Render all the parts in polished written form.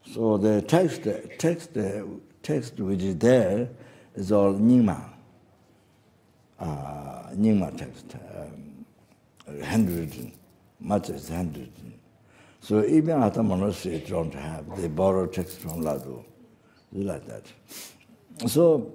So the text which is there is all Nyingma. Nyingma text, handwritten, much is handwritten. So even at the monastery don't have, they borrow text from Lawudo, like that. So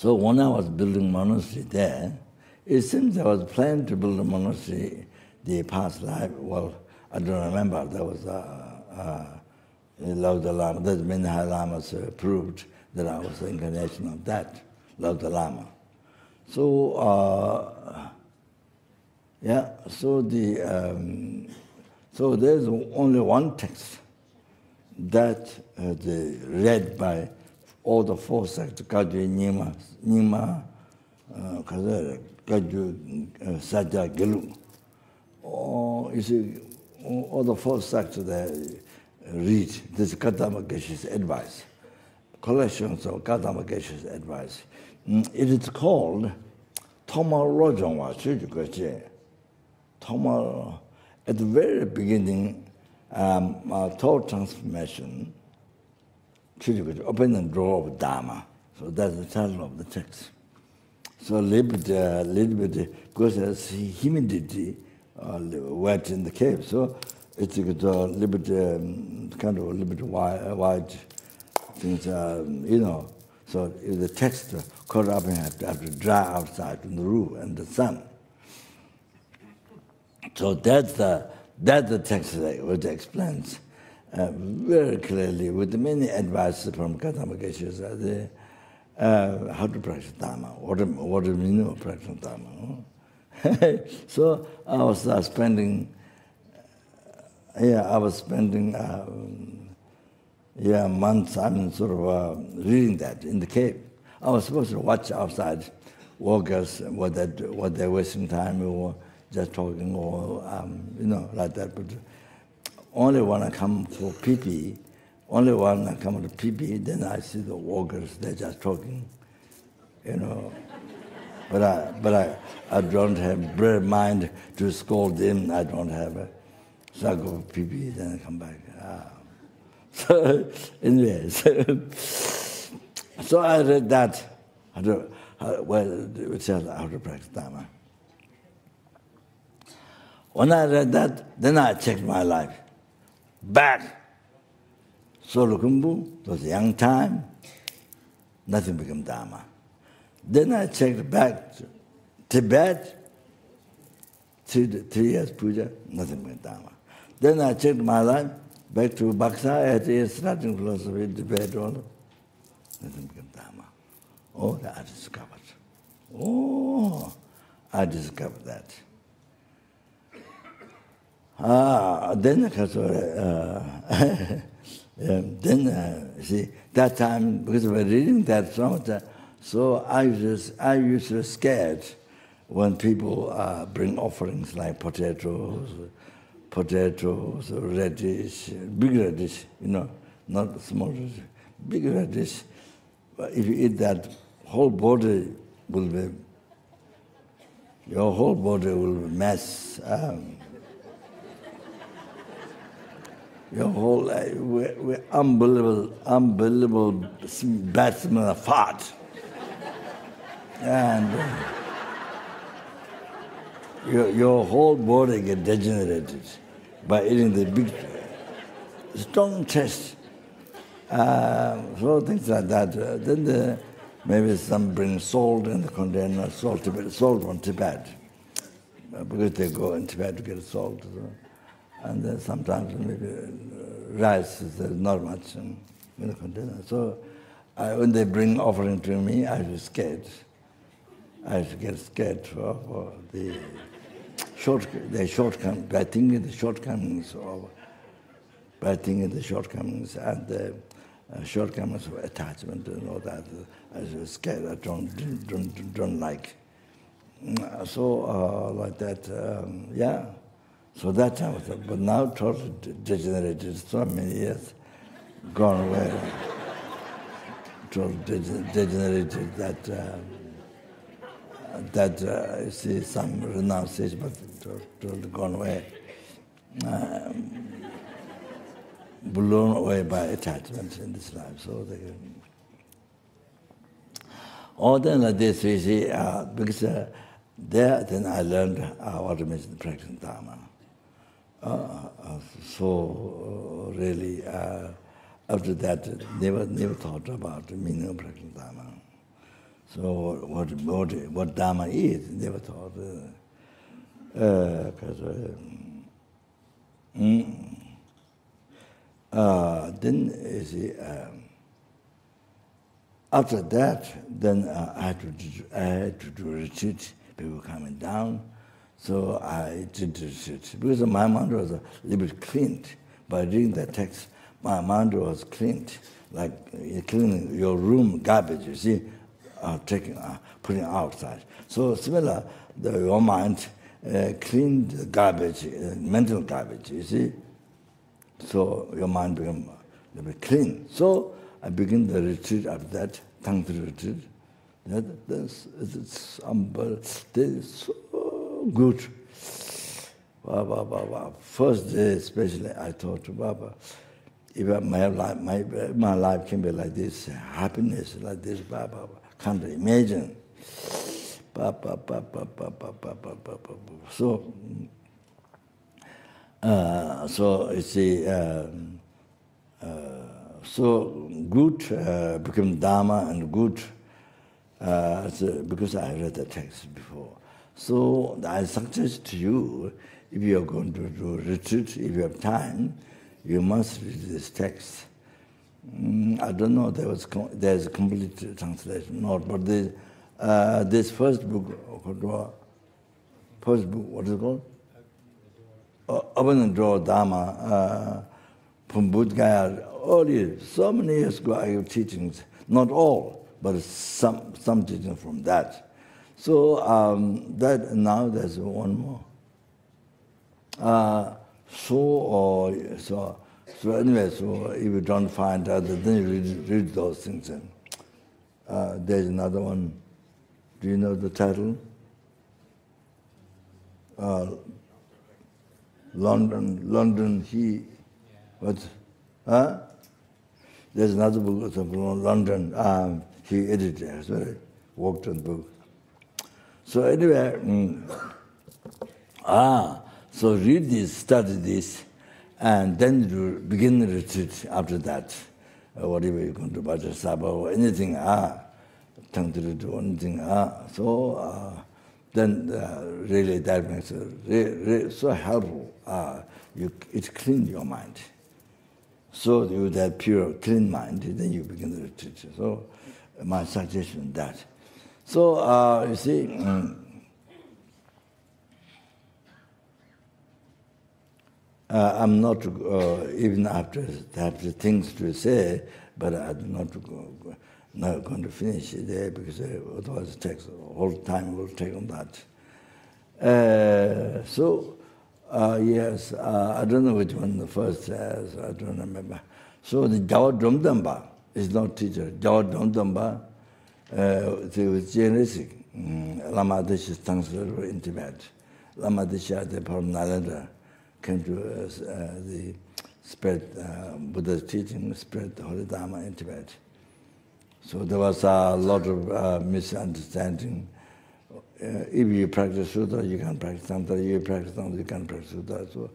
when I was building monastery there, it seems I was planning to build a monastery the past life. Well, I don't remember. There was Lawudo Lama. There's many high lamas proved that I was the incarnation of that Lawudo Lama. So so there's only one text that read by all the four sects: Kaju, Nyingma, Kaju, Sajja, Gelu. You see, all the four sects they read this Kadama Geshe's advice, collections of Kadama Geshe's advice. It is called Toma Rojongwa Chujukwache. Toma, at the very beginning, thought transformation, Chujukwache, open the door of Dharma. So that's the title of the text. So a little bit, because there's humidity, wet in the cave, so it's a little bit, kind of a little bit wide things, So the text caught up and have to dry outside in the roof and the sun. So that's the text which explains very clearly with many advices from Kadama Geshe how to practice Dharma, what do you mean of practicing Dharma? So I was spending months, reading that in the cave. I was supposed to watch outside walkers, what they're wasting time or just talking or, like that. But only when I come for pee-pee, then I see the walkers, they're just talking, But I don't have bread mind to scold them. I don't have a sack of pee-pee, then I come back. So anyway, so I read that, it says how to practice Dharma. When I read that, then I checked my life. Back. Solukumbu, it was a young time, nothing became Dharma. Then I checked back to Tibet, 3 years puja, nothing became Dharma. Then I checked my life, back to Baksa, Atisha, starting philosophy, Tibet, all, nothing became Dharma. Oh, I discovered. I discovered that. See, that time, because we were reading that so much, so I used to scared when people bring offerings like potatoes, radish, big radish, not small radish, big radish. But if you eat that, your whole body will be mess. Your whole unbelievable bad smell of fat. And your whole body gets degenerated by eating the big, strong taste. So things like that. Then maybe some bring salt in the container, salt from Tibet, because they go in Tibet to get salt. And then sometimes maybe rice, there's not much in the container. So when they bring offering to me, I was scared. I used to get scared for the shortcomings, by thinking the shortcomings and the shortcomings of attachment and all that. I was scared. I don't like. So like that, So that time was, but now totally degenerated. So many years gone away. Totally degenerated that you see some renunciation, but totally gone away. blown away by attachments in this life. So they all then like this, we see, because there then I learned what it means to practice Dharma. So really, after that, never thought about the meaning of practice Dharma. So what Dharma is, never thought. Then you see, after that, then I had to do retreat. People coming down, so I did retreat because my mind was a little bit cleaned. By reading the text, my mind was cleaned, like cleaning your room garbage. You see, putting outside. So similar, your mind cleaned garbage, mental garbage. You see, so your mind became a little bit clean. So I begin the retreat after that, Tangtri retreat. That's so good. Wow. First day especially, I thought to Baba, if my life can be like this, happiness like this, Baba, can't imagine. So you see, so good became Dharma and good because I read the text before. So I suggest to you, if you are going to do retreat, if you have time, you must read this text. I don't know, there's a complete translation, not, but this first book, what is it called? Open and Draw Dharma, from Buddha Gaya, earlier, so many years ago I have teachings, not all, but some teachings from that. So that now there's one more. So anyway, so if you don't find out, then you read those things. There's another one. Do you know the title? London, what? There's another book from London. He edited it, so worked on the book. So anyway, so read this, study this, and then you begin the retreat after that. Whatever you're going to do, Saba or anything, do anything, so then really that makes it so helpful. It cleans your mind. So with that pure, clean mind, then you begin the retreat. So my suggestion is that. So you see, I'm not even after things to say, but I'm not going to finish it there because otherwise it takes a whole time will take on that. Yes, I don't know which one the first says, I don't remember. So the Gyalwa Dromtonpa is not teacher. Gyalwa Dromtonpa, it was genetic. Lama Atisha translator in Tibet. Lama Atisha, the Nalanda, came to the spread Buddha's teaching, spread the Holy Dharma in Tibet. So there was a lot of misunderstanding. If you practice Sutta, you can practice Tantra. If you practice Tantra, you can practice Sutta. So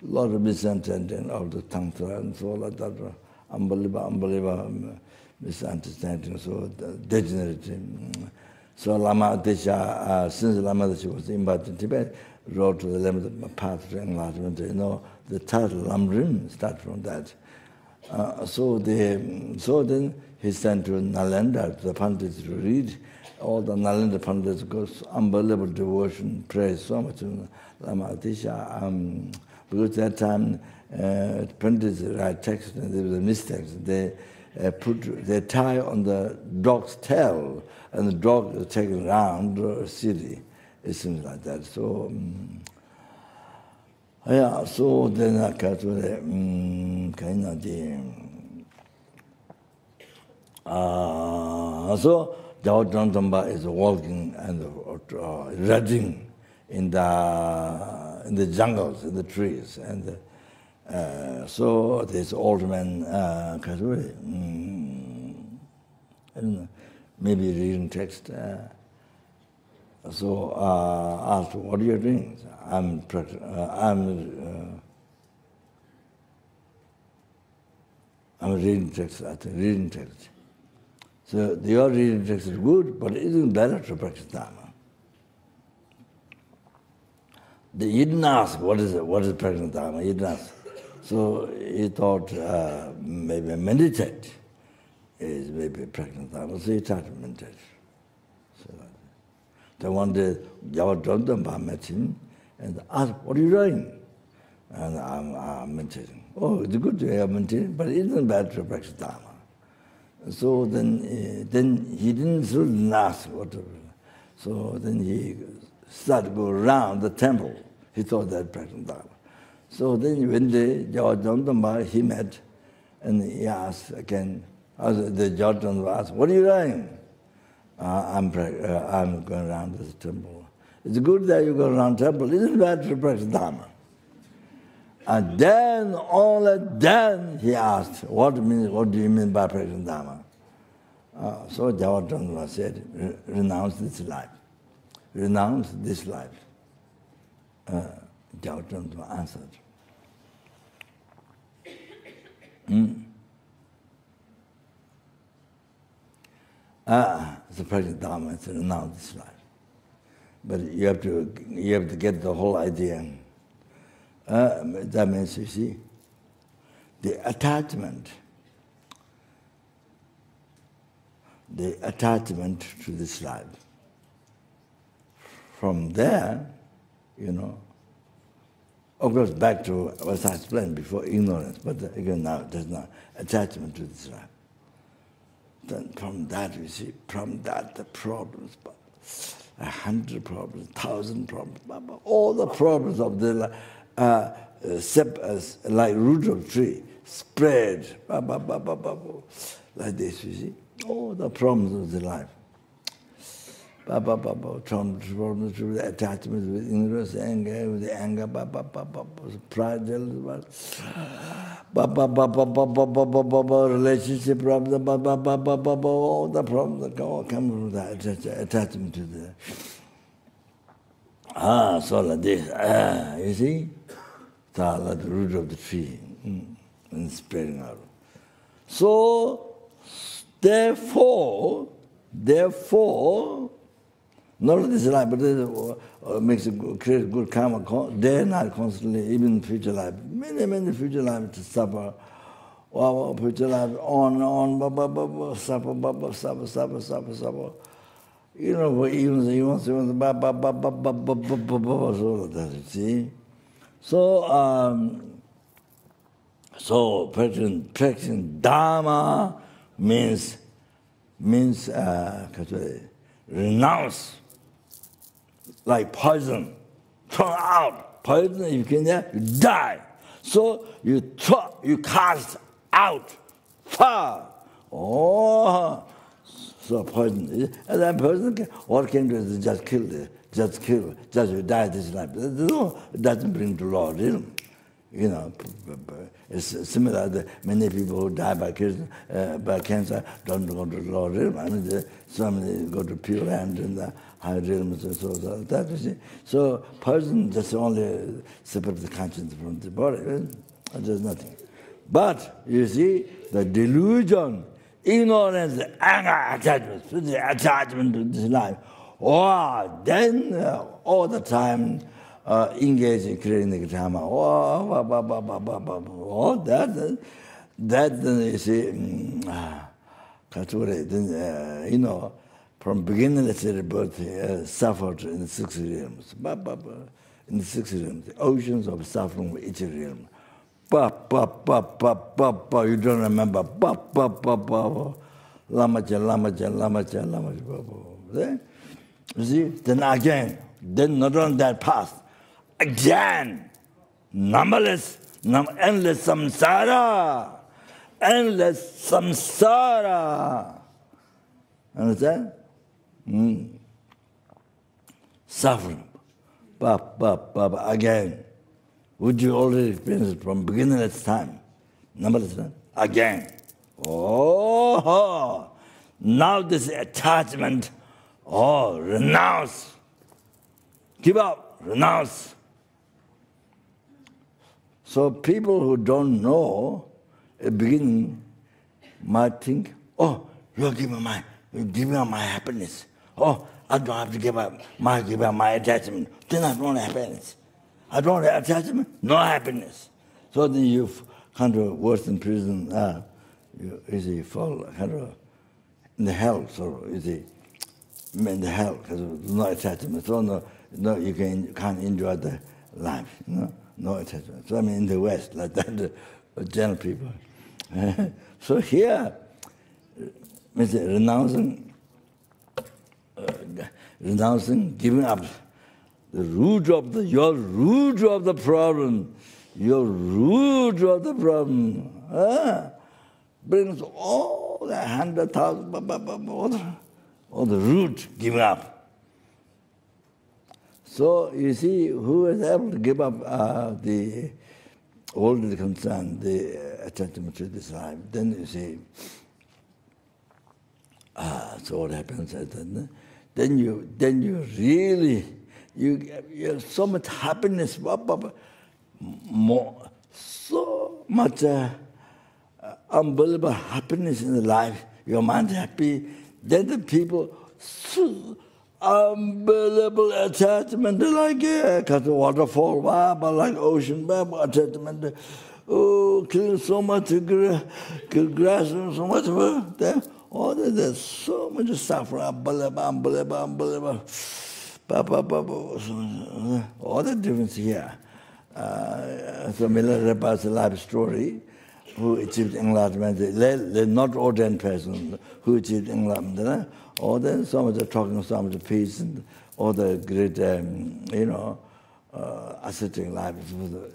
a lot of misunderstanding of the Tantra and so like that. Unbelievable misunderstanding, so degenerative. So Lama Atisha, since Lama Atisha was invited in Tibet, wrote to the limited path to enlightenment. You know, the title Lamrim started from that. So then he sent to Nalanda, to the Pandits to read. All the Nalanda Pandits goes unbelievable devotion, praise so much to Lama Atisha. Because that time Pandits write text and there was a mistake. They tie on the dog's tail and the dog is taken around the city. It seems like that. So yeah, so then I got to the so Gyalwa Dromtonpa is walking and reading in the jungles, in the trees, and So this old man, I don't know, maybe reading text. So asked, what are you doing? I'm reading text. I think reading text. So your reading text is good, but it isn't better to practice Dharma. He didn't ask, what is practicing Dharma? He didn't ask. So he thought maybe meditate is maybe practicing Dharma. So he started to meditate. So then one day, Gyalwa Dromtonpa met him and asked, what are you doing? And I'm meditating. Oh, it's good to have meditating, but it isn't bad to practice Dharma. So then he didn't ask what to do. So then he started to go around the temple. He thought that practicing Dharma. So then when the Gyalwa Dromtonpa he met, and he asked again, the Gyalwa Dromtonpa asked, what are you doing? I'm going around this temple. It's good that you go around the temple. Isn't bad to practice Dharma. And then, only then, he asked, what do you mean by practicing Dharma? So Gyalwa Dromtonpa said, renounce this life. Renounce this life. Gyalwa Dromtonpa answered. The practice Dharma is to renounce this life. But you have to get the whole idea. That means, you see, the attachment to this life. From there, of course, back to what I explained before, ignorance, but again now there's no attachment to this life. Then from that, you see, the problems, 100 problems, 1,000 problems, all the problems of the life, like root of tree, spread, like this, you see, all the problems of the life. Problems with attachment, with ignorance, anger, with the anger, pride, jealousy, relationship problems, all the problems that all come from that attachment to the. So like this, you see, like the root of the tree, and spreading out. So, therefore, not only this life, but it creates good karma, day and night constantly, even future life. Many future lives to suffer. Future life on, suffer. For even, see? So practicing Dharma means renounce. Like poison, throw out. Poison, if you can, you die. So you cast out far. So poison. And that person, what can do is just kill, just you die this life. It doesn't bring to law, It's similar that many people who die by cancer don't go to the lower realm. I mean, some go to pure land in the higher realms and so that, you see. So poison just only separates the conscience from the body. There's nothing. But, you see, the delusion, ignorance, anger, attachment to this life, then all the time engage in creating the karma. That you see, from beginning, let's say, birth, suffered in the 6 realms. In the 6 realms, the oceans of suffering with each realm. You don't remember. Lama. You see, then again, then not on that path. Again, endless samsara. Understand? Suffering. Again. which you already experienced from beginningless time. Numberless time. Again. Oh, now this attachment, renounce. Give up, renounce. So people who don't know at the beginning might think, you're giving my happiness. I don't have to give up my attachment. Then I don't want happiness. I don't have attachment, no happiness. So then you kind of worse in prison. You fall kind of in the hell. So in the hell because no attachment. So no, you can't enjoy the life. No attachment. So in the West like that, the general people. So here, renouncing, giving up the root of your root of the problem, brings all the 100,000, all the root giving up. So you see, who is able to give up all the concern, the attachment to this life, then you see, so what happens is that then you really, you have so much happiness, more, so much unbelievable happiness in the life. Your mind is happy, then the people, so unbelievable attachment, like waterfall, like ocean, attachment. Killing so much grass and so much there. There's so much suffering, unbelievable. All the difference here. So Miller Repa's life story, who achieved enlightenment, not ordinary person who achieved enlightenment. All the so much talking, so much peace, and all the great, ascetic life,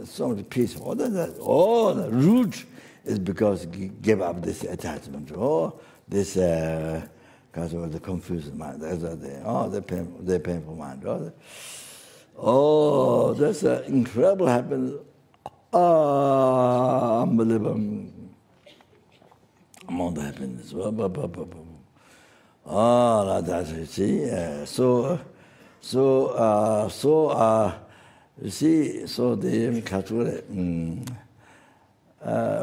so much peace. All the root is because he gave up this attachment. This because of the confused mind. The painful mind. That's an incredible happiness. Unbelievable amount of happiness. Like that, you see. You see, so the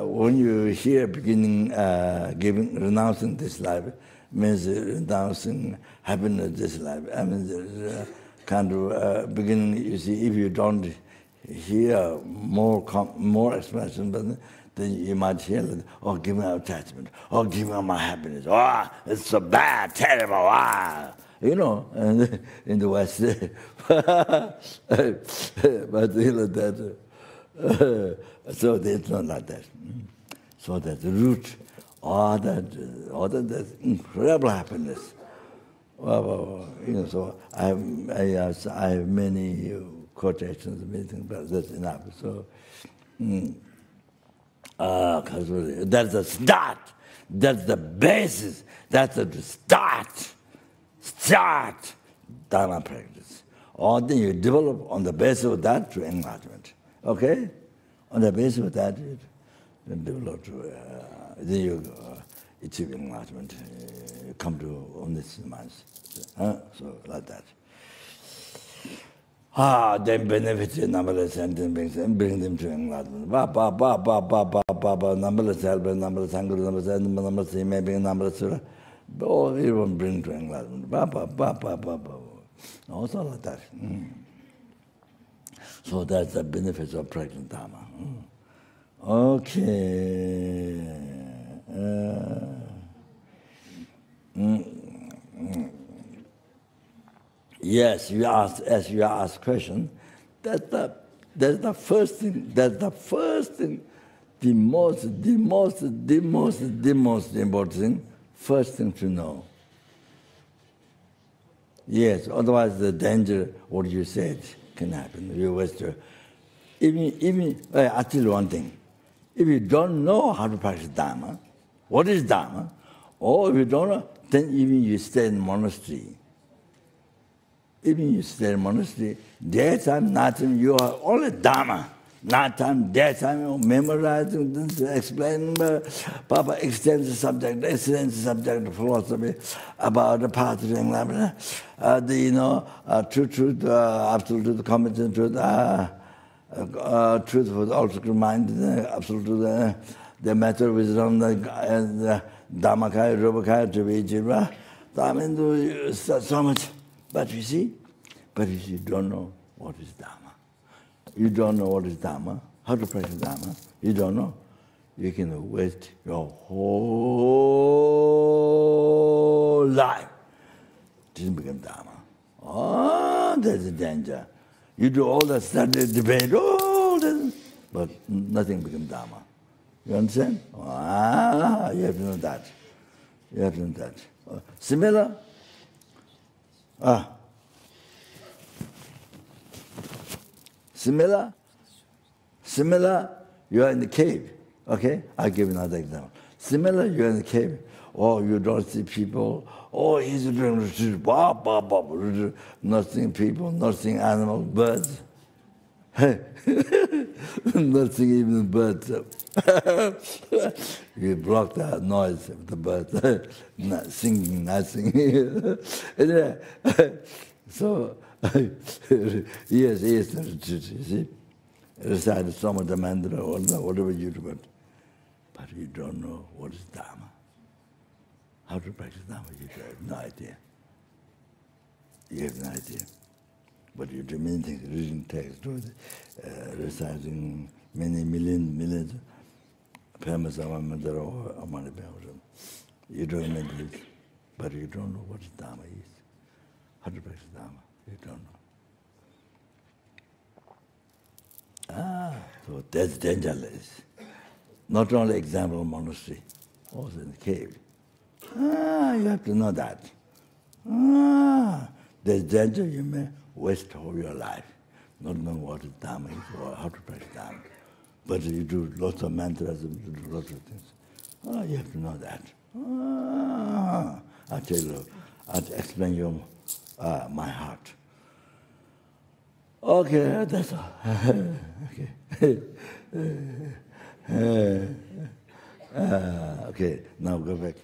when you hear beginning renouncing this life, means renouncing happiness this life. I mean, kind of beginning. You see, if you don't hear more expression, but then you might hear, give me attachment, give me my happiness, it's so bad, terrible, and in the West, but that. So it's not like that. So that the root, all that incredible happiness. So I have many quotations, many things, but that's enough. So. That's the start. That's the basis. That's the start. Start Dharma practice. Or then you develop on the basis of that to enlightenment. Okay? On the basis of that, you develop to, then you achieve enlightenment. You come to omniscience minds. So like that. Then benefit numberless sentence and bring them to enlightenment. Numberless help, numberless anger, numberless maybe numberless, or even bring to enlightenment. Also like that. So that's the benefits of practicing Dharma. Okay. Yes, as you asked question, that's the first thing, the most important thing, first thing to know. Yes, otherwise the danger, what you said, can happen. You waste your, even I tell you one thing. If you don't know how to practice Dharma, what is Dharma, or if you don't know, then even you stay in monastery. Even you stay in monastery, daytime, nighttime, you are only Dharma. Night time, daytime, memorizing this, explaining. Papa extends the subject, philosophy about the path to enlightenment. Truth, absolute truth, competent truth, truth for the ultimate mind, absolute truth, the matter, wisdom, the Dhammakaya, Rupakaya, Trivijira. I mean, so much. But you see, you don't know what is Dhamma. You don't know what is Dhamma, how to practice Dhamma. You don't know. You can waste your whole life. It doesn't become Dhamma. Oh, there's a danger. You do all that study, debate, all that, but nothing becomes Dhamma. You understand? You have to know that. You have to know that. Similar? Similar, you are in the cave. Okay? I'll give you another example. Similar, you're in the cave. Oh, you don't see people. Oh, he's doing not seeing people, not seeing animals, birds. Not seeing even birds. You block the noise of the birds. Not singing, not singing. Anyway, so, yes, you see? Recite some of the mantra or whatever you do, but you don't know what is Dhamma. How to practice Dhamma, you have no idea. You have no idea. But you do many things, reading text, reciting many millions, famous mantra or Amani Bhava. You don't know this, but you don't know what Dhamma is. How to practice Dhamma, you don't know. So that's dangerous. Not only example monastery, also in the cave. You have to know that. There's danger, you may waste all your life, not knowing what is Dhamma is or how to practice Dhamma. But you do lots of mantras, you do lots of things. You have to know that. I'll tell you, I'll explain you my heart. Okay, that's all. Okay. Okay, now go back.